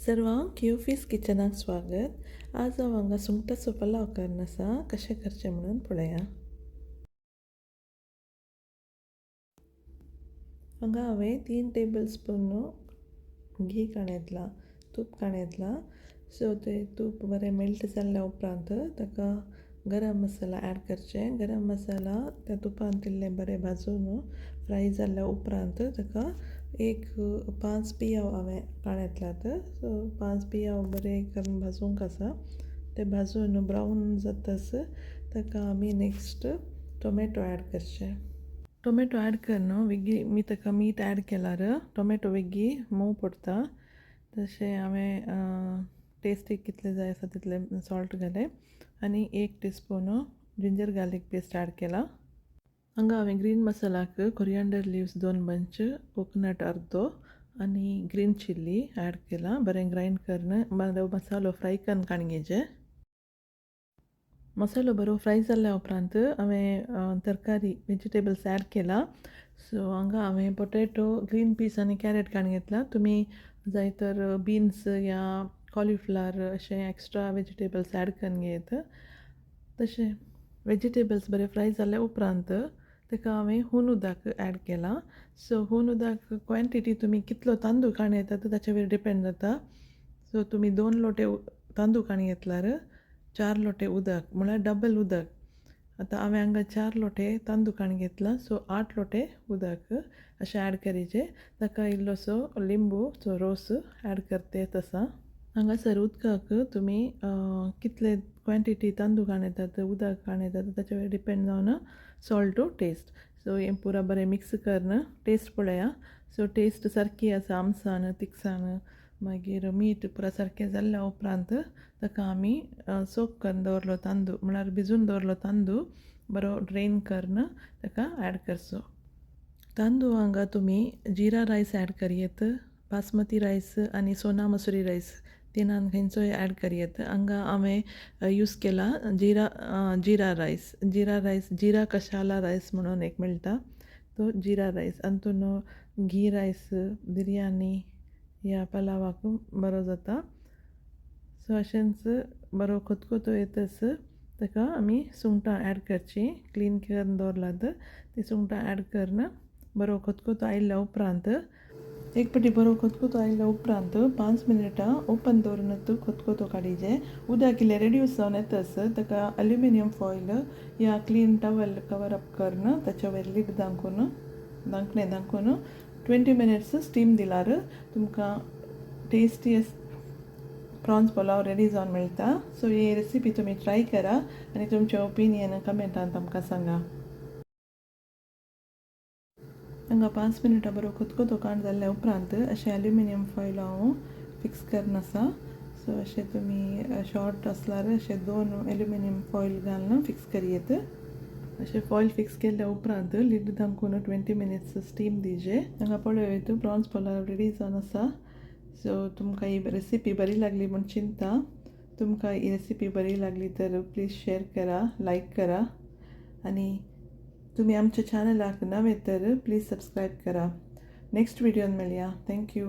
सर्वांक क्यूफीस किचनाक स्वागत. आज हांव हांगा सुंगटाचो पलाव करनासा कशें करचें म्हणून पळया. हांगा हांवें 3 टेबल स्पून घी काणयतला, तूप काणयतला. सो तें तूप बरें मेल्ट जाल्ल्या उपरांत ताका गरम मसाला ॲड करचें. गरम मसाला त्या तुपान तिल्लें बरें भाजून फ्राय जाल्ल्या उपरांत ताका एक 5 पियाव हांवें काणयतलात. सो 5 पियाव बरें करून भाजूंक आसा. ते भाजून ब्रावन जातस ताका आमी नेक्स्ट टोमॅटो ॲड करचे. टोमॅटो ॲड करून वेगी मी ताका मीठ ॲड केल्यार टोमॅटो वेगी मोव पडटा. तशें हांवें टेस्टीक कितलें जाय आसा तितलें सॉल्ट घालें आनी 1 teaspoon ginger garlic paste add केला. हांगा हांवें ग्रीन मसालाक कोरिएंडर लिव्स 2 बंच, कोकोनट अर्दो आनी ग्रीन चिल्ली ॲड केला. बरें ग्राइंड करून बरो मसालो फ्राय करून काडगेचे. मसालो बरो फ्राय जाल्ल्या उपरांत हांवें तरकारी वेजिटेबल्स ॲड केला. सो हांगा हांवें पोटॅटो, ग्रीन पीस आनी कॅरेट काडून घेतला. तुमी जाय तर बीन्स या कॉलीफ्लावर अशें एक्स्ट्रा वेजिटेबल्स ॲड करून घेत. तशें वेजिटेबल्स बरें फ्राय जाल्ल्या उपरांत ताका हांवें हून उदक ॲड केला. सो हून उदक क्वॉन्टिटी तुमी कितलो तांदूळ काणयतात ताचे वयर डिपेंड जाता. सो तुमी 2 लोटे तांदूळ काणून घेतल्यार 4 लोटे उदक म्हळ्यार डबल उदक. आतां हांवें हांगा 4 लोटे तांदूळ काणून घेतला. सो 8 लोटे उदक अशें ॲड करीचे. ताका इल्लोसो लिंबूचो रोस ॲड करते तसा. हांगासर उदकाक तुमी कितले क्वॉन्टिटी तांदूळ काणयतात उदक काणयतात ताचे वयर डिपेंड जावन सॉल्ट टू टेस्ट. सो हें पुरा बरें मिक्स करून टेस्ट पळया. सो टेस्ट सारकी आसा आमसान तिखसाण मागीर मीठ पुरा सारकें जाल्ल्या उपरांत ताका आमी सोक करून दवरलो तांदूळ म्हळ्यार भिजून दवरलो तांदूळ बरो ड्रेन करून ताका ॲड करचो. तांदूळ हांगा तुमी जिरा रायस ॲड करयेत, बासमती रायस आनी सोना मसुरी रायस तिनान खंयचोय ॲड करयेत. हांगा हांवें यूज केला जिरा रायस. जिरा कशाला रायस म्हणून एक मेळटा तो जिरा रायस. हातून घी रायस बिरयानी या पलावाक बरो जाता. सो अशेंच बरो खतखतो येतस ताका आमी सुंगटां ॲड करची. क्लीन करून दवरलात ती सुंगटां ॲड करून बरो खतखतो आयिल्ल्या उपरांत एक पाटी बरो खतखतो आयिल्ल्या उपरांत 5 मिनटां ओपन दवरून खतखतो काडीचे. उदक इल्लें रेड्यूस जावन येतस ताका अल्युमिनियम फॉयल या क्लीन टॉवल कवर अप करून ताच्या वयर लीड धांकणें धांकून 20 मिनिट्स स्टीम दिल्यार तुमकां टेस्टी प्रॉन्स पुलाव रेडी जावन मेळटा. सो ही रेसिपी तुमी ट्राय करा आनी तुमचें ओपिनियन कमेंटांत आमकां सांगा. हांगा 5 मिनटां बरो खतखतो काण जाल्ल्या उपरांत अशें अल्युमिनियम फॉयल हांव फिक्स करून आसा. सो अशें तुमी शॉर्ट आसल्यार अशें 2 एल्युमिनियम फॉयल घालून फिक्स करयेत. अशें फॉयल फिक्स केल्ल्या उपरांत लीड धांकून 20 मिनिट्स स्टीम दिवचे. हांगा पळयत प्रॉन्स पुलाव रेडी जावन आसा. सो तुमकां ही रेसिपी बरी लागली म्हूण चिंता. तुमकां ही रेसिपी बरी लागली तर प्लीज शेअर करा, लायक करा आनी तुमी आमच्या चॅनलाक नवे तर प्लीज सबस्क्रायब करा. नेक्स्ट व्हिडिओन मेळया. थँक्यू.